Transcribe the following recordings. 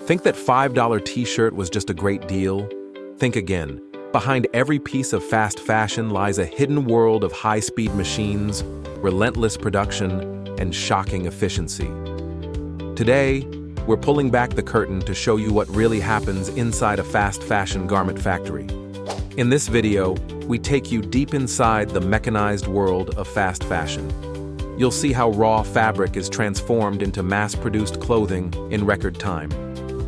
Think that $5 t-shirt was just a great deal? Think again. Behind every piece of fast fashion lies a hidden world of high-speed machines, relentless production, and shocking efficiency. Today, we're pulling back the curtain to show you what really happens inside a fast fashion garment factory. In this video, we take you deep inside the mechanized world of fast fashion. You'll see how raw fabric is transformed into mass-produced clothing in record time,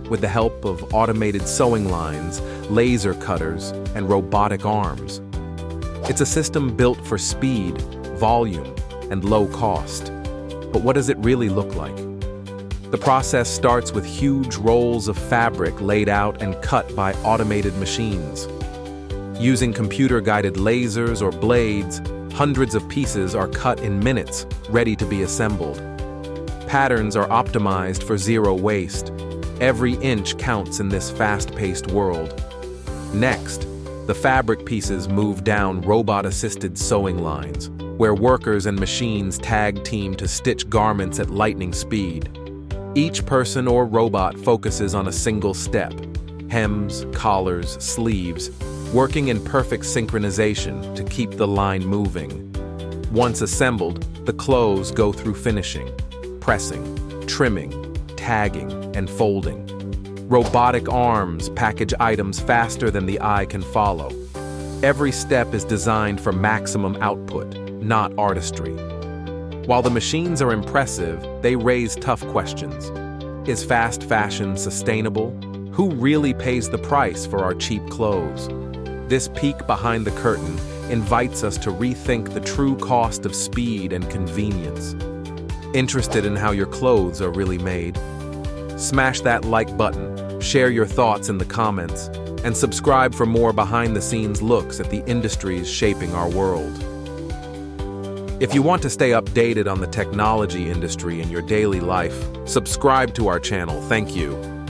with the help of automated sewing lines, laser cutters, and robotic arms. It's a system built for speed, volume, and low cost. But what does it really look like? The process starts with huge rolls of fabric laid out and cut by automated machines. Using computer-guided lasers or blades, hundreds of pieces are cut in minutes, ready to be assembled. Patterns are optimized for zero waste. Every inch counts in this fast-paced world. Next, the fabric pieces move down robot-assisted sewing lines, where workers and machines tag team to stitch garments at lightning speed. Each person or robot focuses on a single step: hems, collars, sleeves, working in perfect synchronization to keep the line moving. Once assembled, the clothes go through finishing, pressing, trimming, tagging, and folding. Robotic arms package items faster than the eye can follow. Every step is designed for maximum output, not artistry. While the machines are impressive, they raise tough questions. Is fast fashion sustainable? Who really pays the price for our cheap clothes? This peek behind the curtain invites us to rethink the true cost of speed and convenience. Interested in how your clothes are really made? Smash that like button, share your thoughts in the comments, and subscribe for more behind-the-scenes looks at the industries shaping our world. If you want to stay updated on the technology industry in your daily life, subscribe to our channel. Thank you.